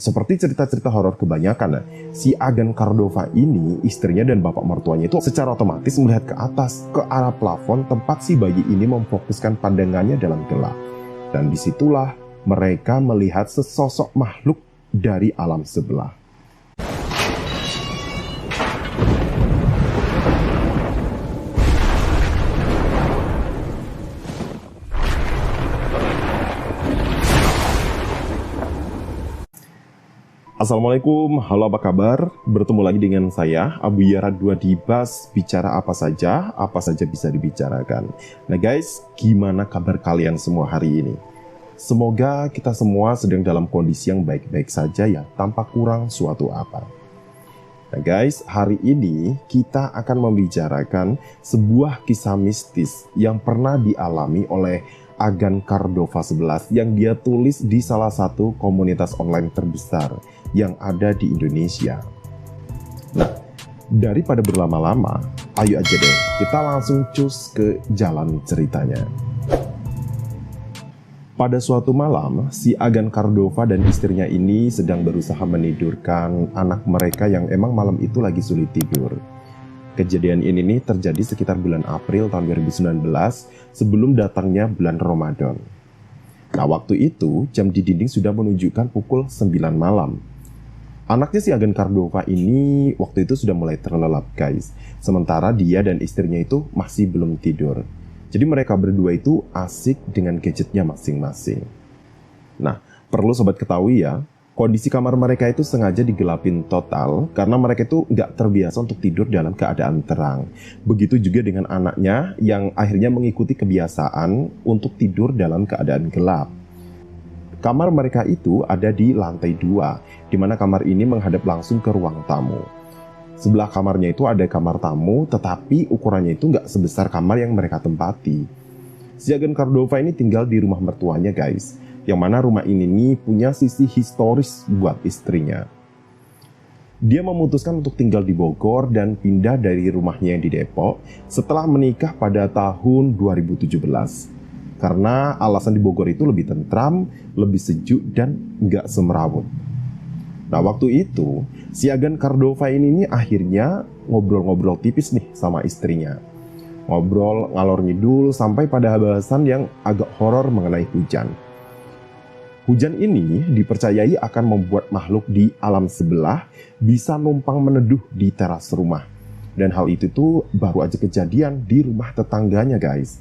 seperti cerita-cerita horor kebanyakan, si Agan Cardova ini, istrinya dan bapak mertuanya itu secara otomatis melihat ke atas, ke arah plafon tempat si bayi ini memfokuskan pandangannya dalam gelap. Dan disitulah mereka melihat sesosok makhluk dari alam sebelah. Assalamualaikum, halo apa kabar? Bertemu lagi dengan saya, Abu Yaradua di Bas Bicara apa saja bisa dibicarakan. Nah guys, gimana kabar kalian semua hari ini? Semoga kita semua sedang dalam kondisi yang baik-baik saja ya, tanpa kurang suatu apa. Nah guys, hari ini kita akan membicarakan sebuah kisah mistis yang pernah dialami oleh Agan Cardova 11 yang dia tulis di salah satu komunitas online terbesar yang ada di Indonesia. Nah, daripada berlama-lama, ayo aja deh kita langsung cus ke jalan ceritanya. Pada suatu malam, si Agan Cardova dan istrinya ini sedang berusaha menidurkan anak mereka yang emang malam itu lagi sulit tidur. Kejadian ini nih terjadi sekitar bulan April tahun 2019 sebelum datangnya bulan Ramadan. Nah waktu itu jam di dinding sudah menunjukkan pukul 9 malam. Anaknya si Agan Cardova ini waktu itu sudah mulai terlelap guys. Sementara dia dan istrinya itu masih belum tidur. Jadi mereka berdua itu asik dengan gadgetnya masing-masing. Nah perlu sobat ketahui ya, kondisi kamar mereka itu sengaja digelapin total karena mereka itu nggak terbiasa untuk tidur dalam keadaan terang. Begitu juga dengan anaknya yang akhirnya mengikuti kebiasaan untuk tidur dalam keadaan gelap. Kamar mereka itu ada di lantai 2, di mana kamar ini menghadap langsung ke ruang tamu. Sebelah kamarnya itu ada kamar tamu, tetapi ukurannya itu nggak sebesar kamar yang mereka tempati. Si Agan Cardova ini tinggal di rumah mertuanya guys, yang mana rumah ini nih punya sisi historis buat istrinya. Dia memutuskan untuk tinggal di Bogor dan pindah dari rumahnya yang di Depok setelah menikah pada tahun 2017. Karena alasan di Bogor itu lebih tentram, lebih sejuk, dan nggak semerawut. Nah waktu itu, si Agan Cardova ini akhirnya ngobrol-ngobrol tipis nih sama istrinya. Ngobrol ngalor ngidul sampai pada bahasan yang agak horor mengenai hujan. Hujan ini dipercayai akan membuat makhluk di alam sebelah bisa numpang meneduh di teras rumah. Dan hal itu tuh baru aja kejadian di rumah tetangganya guys.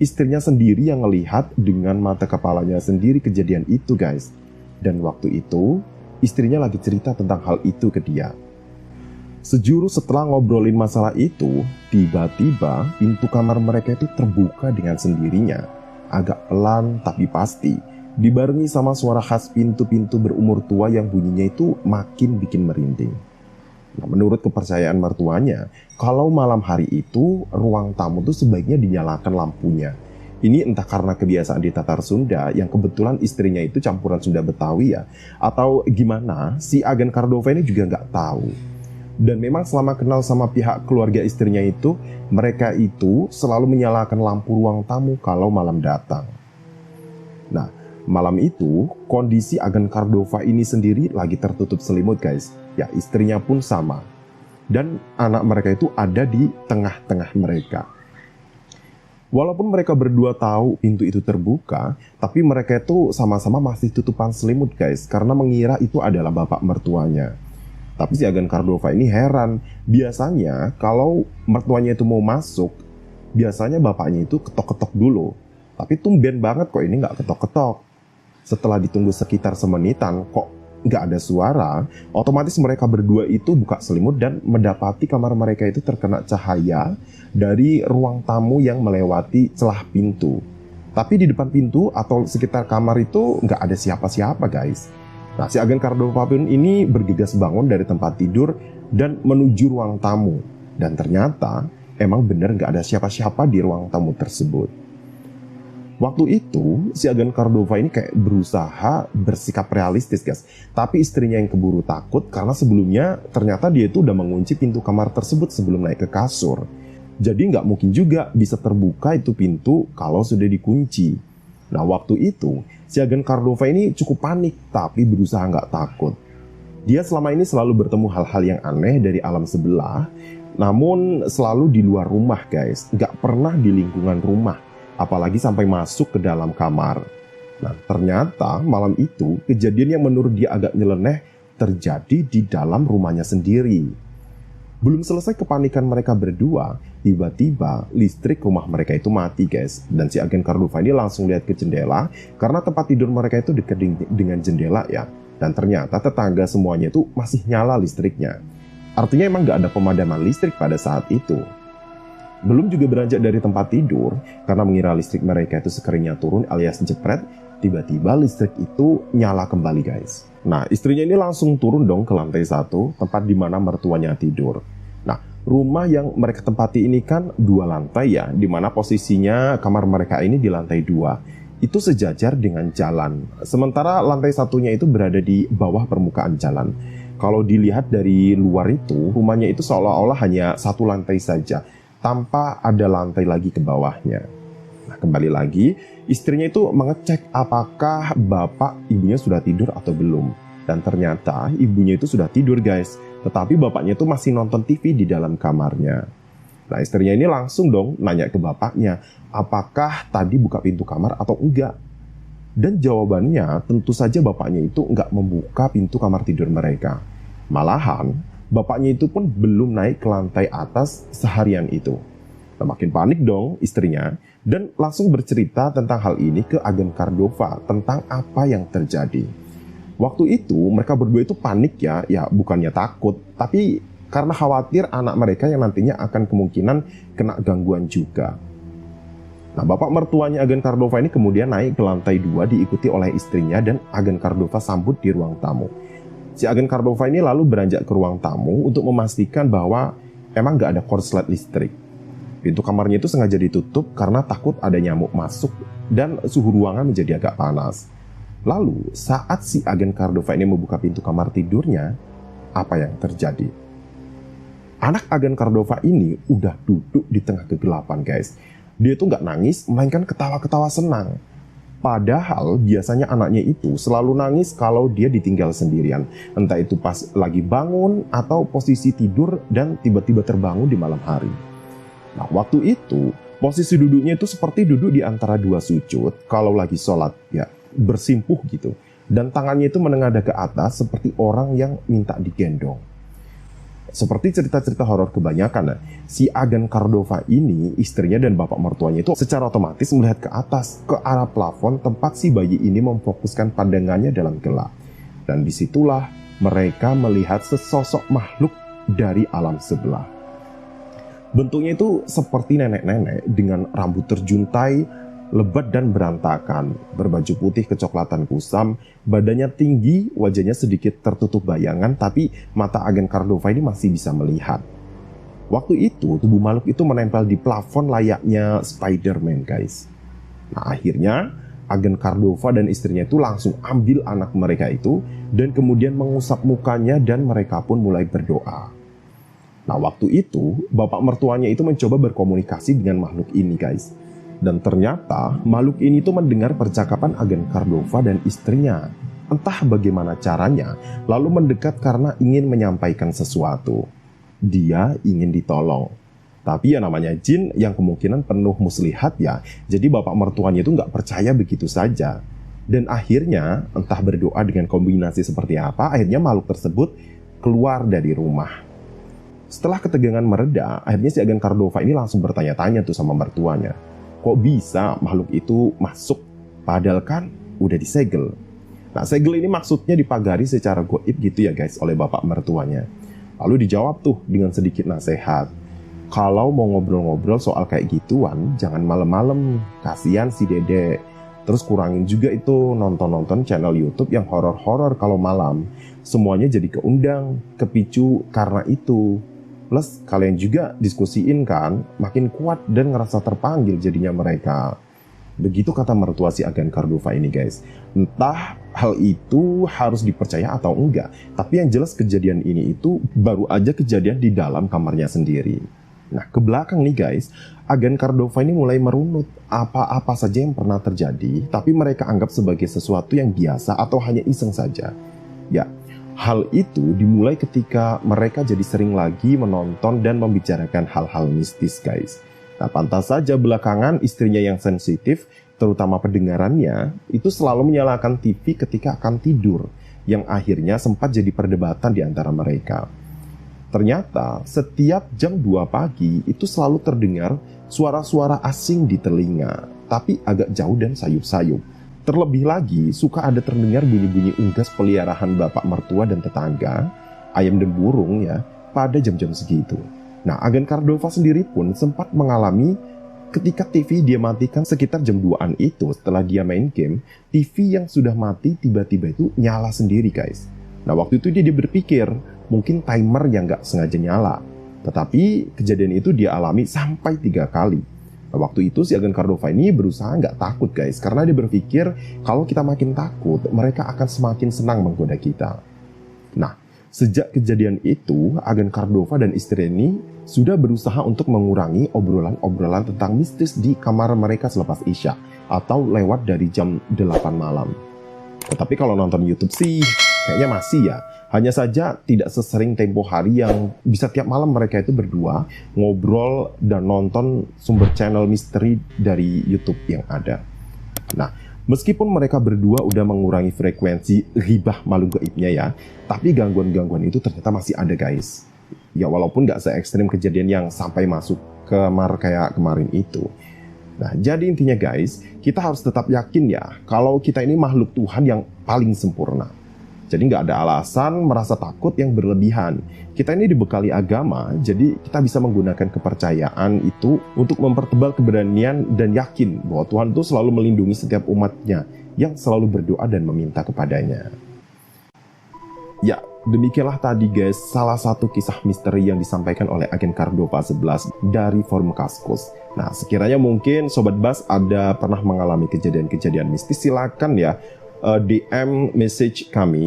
Istrinya sendiri yang ngelihat dengan mata kepalanya sendiri kejadian itu guys. Dan waktu itu istrinya lagi cerita tentang hal itu ke dia. Sejurus setelah ngobrolin masalah itu, tiba-tiba pintu kamar mereka itu terbuka dengan sendirinya. Agak pelan tapi pasti, dibarengi sama suara khas pintu-pintu berumur tua yang bunyinya itu makin bikin merinding. Nah, menurut kepercayaan mertuanya, kalau malam hari itu ruang tamu tuh sebaiknya dinyalakan lampunya. Ini entah karena kebiasaan di Tatar Sunda yang kebetulan istrinya itu campuran Sunda Betawi ya, atau gimana, si Agan Cardova ini juga nggak tahu. Dan memang selama kenal sama pihak keluarga istrinya itu, mereka itu selalu menyalakan lampu ruang tamu kalau malam datang. Nah, malam itu kondisi Agan Cardova ini sendiri lagi tertutup selimut guys. Ya istrinya pun sama. Dan anak mereka itu ada di tengah-tengah mereka. Walaupun mereka berdua tahu pintu itu terbuka, tapi mereka itu sama-sama masih tutupan selimut guys, karena mengira itu adalah bapak mertuanya. Tapi si Agan Cardova ini heran. Biasanya kalau mertuanya itu mau masuk, biasanya bapaknya itu ketok-ketok dulu. Tapi tumben banget kok ini nggak ketok-ketok. Setelah ditunggu sekitar semenitan, kok nggak ada suara, otomatis mereka berdua itu buka selimut dan mendapati kamar mereka itu terkena cahaya dari ruang tamu yang melewati celah pintu. Tapi di depan pintu atau sekitar kamar itu nggak ada siapa-siapa guys. Nah si Agan Cardova pun ini bergegas bangun dari tempat tidur dan menuju ruang tamu. Dan ternyata emang bener nggak ada siapa-siapa di ruang tamu tersebut. Waktu itu, si Agan Cardova ini kayak berusaha bersikap realistis guys. Tapi istrinya yang keburu takut karena sebelumnya ternyata dia itu udah mengunci pintu kamar tersebut sebelum naik ke kasur. Jadi nggak mungkin juga bisa terbuka itu pintu kalau sudah dikunci. Nah waktu itu, si Agan Cardova ini cukup panik tapi berusaha nggak takut. Dia selama ini selalu bertemu hal-hal yang aneh dari alam sebelah, namun selalu di luar rumah guys, nggak pernah di lingkungan rumah, apalagi sampai masuk ke dalam kamar. Nah ternyata malam itu kejadian yang menurut dia agak nyeleneh terjadi di dalam rumahnya sendiri. Belum selesai kepanikan mereka berdua, tiba-tiba listrik rumah mereka itu mati guys. Dan si agen Cordova ini langsung lihat ke jendela, karena tempat tidur mereka itu dekat dengan jendela ya. Dan ternyata tetangga semuanya itu masih nyala listriknya. Artinya emang gak ada pemadaman listrik pada saat itu. Belum juga beranjak dari tempat tidur, karena mengira listrik mereka itu sekeringnya turun alias jepret, tiba-tiba listrik itu nyala kembali guys. Nah istrinya ini langsung turun dong ke lantai 1, tempat di mana mertuanya tidur. Nah rumah yang mereka tempati ini kan 2 lantai ya, di mana posisinya kamar mereka ini di lantai 2. Itu sejajar dengan jalan. Sementara lantai 1-nya itu berada di bawah permukaan jalan. Kalau dilihat dari luar itu, rumahnya itu seolah-olah hanya 1 lantai saja, tanpa ada lantai lagi ke bawahnya. Nah, kembali lagi, istrinya itu mengecek apakah bapak ibunya sudah tidur atau belum. Dan ternyata ibunya itu sudah tidur guys, tetapi bapaknya itu masih nonton TV di dalam kamarnya. Nah istrinya ini langsung dong nanya ke bapaknya, apakah tadi buka pintu kamar atau enggak? Dan jawabannya tentu saja bapaknya itu enggak membuka pintu kamar tidur mereka. Malahan bapaknya itu pun belum naik ke lantai atas seharian itu. Nah, makin panik dong istrinya dan langsung bercerita tentang hal ini ke agen Cordova tentang apa yang terjadi. Waktu itu mereka berdua itu panik ya bukannya takut, tapi karena khawatir anak mereka yang nantinya akan kemungkinan kena gangguan juga. Nah, bapak mertuanya agen Cordova ini kemudian naik ke lantai 2 diikuti oleh istrinya dan agen Cordova sambut di ruang tamu. Si agen Cordova ini lalu beranjak ke ruang tamu untuk memastikan bahwa emang gak ada korslet listrik. Pintu kamarnya itu sengaja ditutup karena takut ada nyamuk masuk dan suhu ruangan menjadi agak panas. Lalu saat si agen Cordova ini membuka pintu kamar tidurnya, apa yang terjadi? Anak agen Cordova ini udah duduk di tengah kegelapan guys. Dia tuh nggak nangis, melainkan ketawa-ketawa senang. Padahal biasanya anaknya itu selalu nangis kalau dia ditinggal sendirian. Entah itu pas lagi bangun atau posisi tidur dan tiba-tiba terbangun di malam hari. Nah waktu itu posisi duduknya itu seperti duduk di antara 2 sujud kalau lagi sholat ya, bersimpuh gitu. Dan tangannya itu menengadah ke atas seperti orang yang minta digendong. Seperti cerita-cerita horor kebanyakan, si agen Cordova ini, istrinya dan bapak mertuanya itu secara otomatis melihat ke atas, ke arah plafon tempat si bayi ini memfokuskan pandangannya dalam gelap. Dan disitulah mereka melihat sesosok makhluk dari alam sebelah. Bentuknya itu seperti nenek-nenek dengan rambut terjuntai, lebat dan berantakan, berbaju putih kecoklatan kusam, badannya tinggi, wajahnya sedikit tertutup bayangan, tapi mata agen Cordova ini masih bisa melihat. Waktu itu, tubuh makhluk itu menempel di plafon layaknya Spider-Man guys. Nah akhirnya, agen Cordova dan istrinya itu langsung ambil anak mereka itu, dan kemudian mengusap mukanya dan mereka pun mulai berdoa. Nah waktu itu, bapak mertuanya itu mencoba berkomunikasi dengan makhluk ini guys. Dan ternyata makhluk ini tuh mendengar percakapan agen Cordova dan istrinya. Entah bagaimana caranya, lalu mendekat karena ingin menyampaikan sesuatu. Dia ingin ditolong. Tapi ya namanya jin yang kemungkinan penuh muslihat ya. Jadi bapak mertuanya itu nggak percaya begitu saja. Dan akhirnya entah berdoa dengan kombinasi seperti apa, akhirnya makhluk tersebut keluar dari rumah. Setelah ketegangan mereda, akhirnya si agen Cordova ini langsung bertanya-tanya tuh sama mertuanya. Kok bisa makhluk itu masuk? Padahal kan udah disegel. Nah segel ini maksudnya dipagari secara goib gitu ya guys oleh bapak mertuanya. Lalu dijawab tuh dengan sedikit nasihat. Kalau mau ngobrol-ngobrol soal kayak gituan, jangan malam-malam. Kasian si dedek. Terus kurangin juga itu nonton-nonton channel YouTube yang horor-horor kalau malam. Semuanya jadi keundang, kepicu karena itu. Plus kalian juga diskusiin kan, makin kuat dan ngerasa terpanggil jadinya mereka. Begitu kata mertua si agen Cordova ini guys. Entah hal itu harus dipercaya atau enggak, tapi yang jelas kejadian ini itu baru aja kejadian di dalam kamarnya sendiri. Nah ke belakang nih guys, agen Cordova ini mulai merunut apa-apa saja yang pernah terjadi, tapi mereka anggap sebagai sesuatu yang biasa atau hanya iseng saja. Ya, Hal itu dimulai ketika mereka jadi sering lagi menonton dan membicarakan hal-hal mistis, guys. Nah, pantas saja belakangan istrinya yang sensitif, terutama pendengarannya, itu selalu menyalakan TV ketika akan tidur, yang akhirnya sempat jadi perdebatan di antara mereka. Ternyata setiap jam 2 pagi itu selalu terdengar suara-suara asing di telinga, tapi agak jauh dan sayup-sayup. Terlebih lagi, suka ada terdengar bunyi-bunyi unggas peliharaan bapak mertua dan tetangga, ayam dan burung ya, pada jam-jam segitu. Nah, agen Cardova sendiri pun sempat mengalami ketika TV dia matikan sekitar jam 2-an itu setelah dia main game, TV yang sudah mati tiba-tiba itu nyala sendiri, guys. Nah, waktu itu dia berpikir, mungkin timer yang nggak sengaja nyala. Tetapi kejadian itu dia alami sampai 3 kali. Nah, waktu itu si agen Cardova ini berusaha nggak takut, guys, karena dia berpikir kalau kita makin takut, mereka akan semakin senang menggoda kita. Nah, sejak kejadian itu, agen Cardova dan istri ini sudah berusaha untuk mengurangi obrolan-obrolan tentang mistis di kamar mereka selepas Isya atau lewat dari jam 8 malam. Tetapi kalau nonton YouTube sih kayaknya masih ya. Hanya saja tidak sesering tempo hari yang bisa tiap malam mereka itu berdua ngobrol dan nonton sumber channel misteri dari YouTube yang ada. Nah, meskipun mereka berdua udah mengurangi frekuensi ghibah makhluk gaibnya ya, tapi gangguan-gangguan itu ternyata masih ada, guys. Ya walaupun nggak se-ekstrim kejadian yang sampai masuk kamar kayak kemarin itu. Nah, jadi intinya guys, kita harus tetap yakin ya kalau kita ini makhluk Tuhan yang paling sempurna. Jadi nggak ada alasan merasa takut yang berlebihan. Kita ini dibekali agama, jadi kita bisa menggunakan kepercayaan itu untuk mempertebal keberanian dan yakin bahwa Tuhan itu selalu melindungi setiap umatnya yang selalu berdoa dan meminta kepadanya. Ya, demikianlah tadi guys salah satu kisah misteri yang disampaikan oleh agen Cardova 11 dari forum Kaskus. Nah, sekiranya mungkin Sobat Bas ada pernah mengalami kejadian-kejadian mistis, silakan ya DM message kami.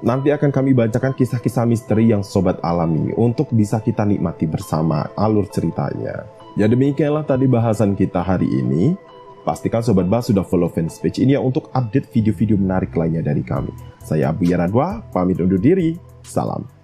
Nanti akan kami bacakan kisah-kisah misteri yang Sobat alami untuk bisa kita nikmati bersama alur ceritanya. Ya demikianlah tadi bahasan kita hari ini. Pastikan Sobat Bas sudah follow fanpage ini ya untuk update video-video menarik lainnya dari kami. Saya Abu Yaradwa, pamit undur diri. Salam.